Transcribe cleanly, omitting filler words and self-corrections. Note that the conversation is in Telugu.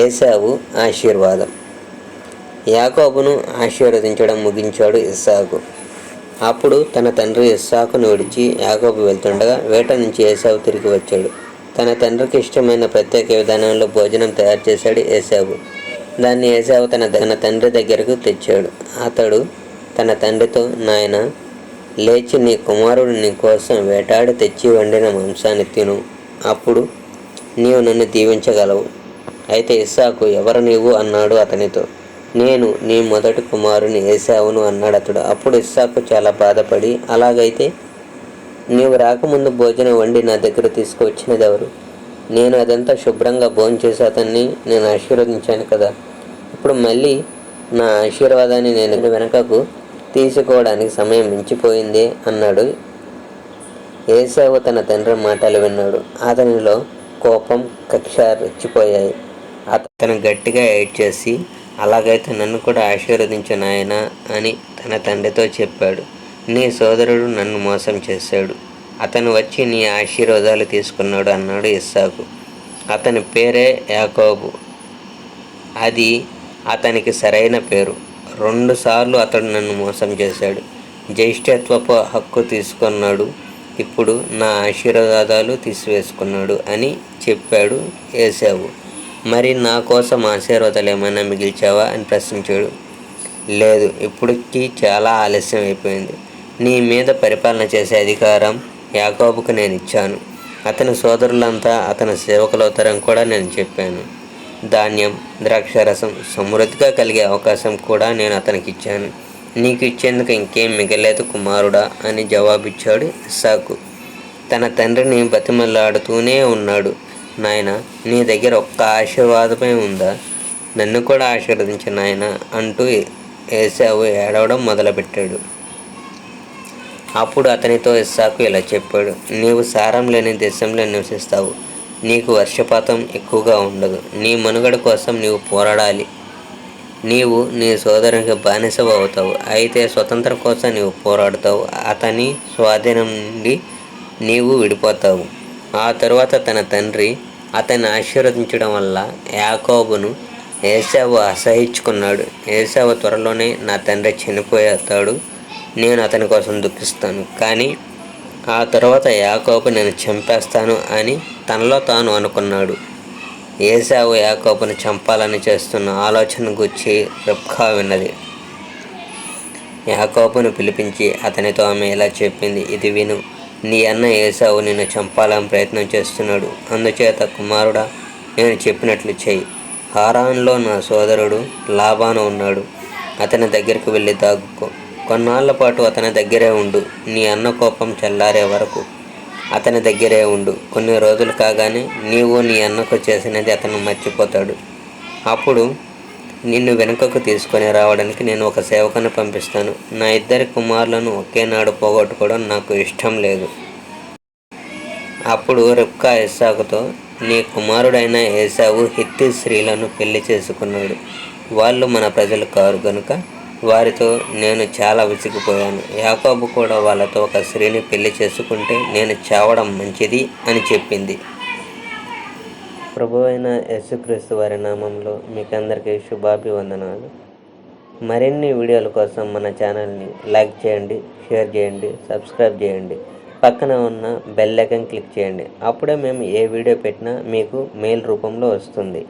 ఏశావు ఆశీర్వాదం. యాకోబును ఆశీర్వదించడం ముగించాడు ఇస్సాకు. అప్పుడు తన తండ్రి ఇస్సాకును విడిచి యాకోబు వెళ్తుండగా వేట నుంచి ఏశావు తిరిగి వచ్చాడు. తన తండ్రికి ఇష్టమైన ప్రత్యేక విధానంలో భోజనం తయారు చేశాడు ఏశావు. దాన్ని ఏశావు తన తండ్రి దగ్గరకు తెచ్చాడు. అతడు తన తండ్రితో, నాయనా, లేచి నీ కుమారుడు నీ కోసం వేటాడి తెచ్చి వండిన మాంసాన్ని తిను, అప్పుడు నీవు నన్ను దీవించగలవు. అయితే ఇస్సాకు, ఎవరు నీవు అన్నాడు అతనితో. నేను నీ మొదటి కుమారుని ఏశావును అన్నాడు అతడు. అప్పుడు ఇస్సాకు చాలా బాధపడి, అలాగైతే నీవు రాకముందు భోజనం వండి నా దగ్గర తీసుకువచ్చినది ఎవరు? నేను అదంతా శుభ్రంగా భోంచేసి అతన్ని నేను ఆశీర్వదించాను కదా. ఇప్పుడు మళ్ళీ నా ఆశీర్వాదాన్ని నేను వెనకకు తీసుకోవడానికి సమయం మించిపోయింది అన్నాడు. ఏశావు తన తండ్రి మాటలు విన్నాడు. అతనిలో కోపం, కక్ష రెచ్చిపోయాయి. అతను గట్టిగా ఏడ్చేసి, అలాగైతే నన్ను కూడా ఆశీర్వదించు నాయనా అని తన తండ్రితో చెప్పాడు. నీ సోదరుడు నన్ను మోసం చేశాడు, అతను వచ్చి నీ ఆశీర్వాదాలు తీసుకున్నాడు అన్నాడు ఇస్సాకు. అతని పేరే యాకోబు. అది అతనికి సరైన పేరు. 2 సార్లు అతడు నన్ను మోసం చేశాడు, జ్యేష్ఠత్వపు హక్కు తీసుకున్నాడు, ఇప్పుడు నా ఆశీర్వాదాలు తీసివేసుకున్నాడు అని చెప్పాడు ఏశావు. మరి నా కోసం ఆశీర్వాదాలు ఏమైనా మిగిల్చావా అని ప్రశ్నించాడు. లేదు, ఇప్పటికి చాలా ఆలస్యం అయిపోయింది. నీ మీద పరిపాలన చేసే అధికారం యాకోబుకు నేను ఇచ్చాను. అతని సోదరులంతా అతని సేవకులవుతారని కూడా నేను చెప్పాను. ధాన్యం, ద్రాక్షారసం సమృద్ధిగా కలిగే అవకాశం కూడా నేను అతనికి ఇచ్చాను. నీకు ఇచ్చేందుకు ఇంకేం మిగలేదు కుమారుడా అని జవాబిచ్చాడు ఇస్సాకు. తన తండ్రిని బతిమలాడుతూనే ఉన్నాడు. నాయన, నీ దగ్గర ఒక్క ఆశీర్వాదమే ఉందా? నన్ను కూడా ఆశీర్వదించు నాయన అంటూ ఏశావు ఏడవడం మొదలుపెట్టాడు. అప్పుడు అతనితో ఇస్సాకు ఇలా చెప్పాడు. నీవు సారం లేని దేశంలో నివసిస్తావు. నీకు వర్షపాతం ఎక్కువగా ఉండదు. నీ మనుగడ కోసం నీవు పోరాడాలి. నీవు నీ సోదరునికి బానిసవు అవుతావు. అయితే స్వతంత్రం కోసం నీవు పోరాడుతావు. అతని స్వాధీనం నుండి నీవు విడిపోతావు. ఆ తరువాత తన తండ్రి అతన్ని ఆశీర్వదించడం వల్ల యాకోబును ఏశావు అసహించుకున్నాడు. ఏశావు త్వరలోనే నా తండ్రి చనిపోతాడు, నేను అతని కోసం దుఃఖిస్తాను, కానీ ఆ తర్వాత యాకోబు నేను చంపేస్తాను అని తనలో తాను అనుకున్నాడు. ఏశావు యాకోబును చంపాలని చేస్తున్న ఆలోచన గురించి రిబ్కా విన్నది. యాకోబును పిలిపించి అతనితో ఆమె ఇలా చెప్పింది, ఇది విను. నీ అన్న ఏశావు నిన్ను చంపాలని ప్రయత్నం చేస్తున్నాడు. అందుచేత కుమారుడా, నేను చెప్పినట్లు చెయ్యి. హారాన్లో నా సోదరుడు లాబాను ఉన్నాడు. అతని దగ్గరికి వెళ్ళి దాగుకో. కొన్నాళ్ల పాటు అతని దగ్గరే ఉండు. నీ అన్న కోపం చల్లారే వరకు అతని దగ్గరే ఉండు. కొన్ని రోజులు కాగానే నీవు నీ అన్నకు చేసినది అతను మర్చిపోతాడు. అప్పుడు నిన్ను వెనుకకు తీసుకొని రావడానికి నేను ఒక సేవకుని పంపిస్తాను. నా 2 కుమారులను ఒకేనాడు పోగొట్టుకోవడం నాకు ఇష్టం లేదు. అప్పుడు రిబ్కా ఇస్సాకుతో, నీ కుమారుడైన ఏశావు హిత్తీ స్త్రీలను పెళ్లి చేసుకున్నాడు. వాళ్ళు మన ప్రజలు కారు గనుక వారితో నేను చాలా విసిగిపోయాను. యాకోబు కూడా వాళ్ళతో ఒక స్త్రీని పెళ్లి చేసుకుంటే నేను చావడం మంచిది అని చెప్పింది. ప్రభువైన యేసుక్రీస్తు వారి నామంలో మీకందరికీ శుభాభివందనాలు. మరిన్ని వీడియోల కోసం మన ఛానల్ని లైక్ చేయండి, షేర్ చేయండి, సబ్స్క్రైబ్ చేయండి. పక్కన ఉన్న బెల్ ఐకాన్ క్లిక్ చేయండి. అప్పుడే మేము ఏ వీడియో పెట్టినా మీకు మెయిల్ రూపంలో వస్తుంది.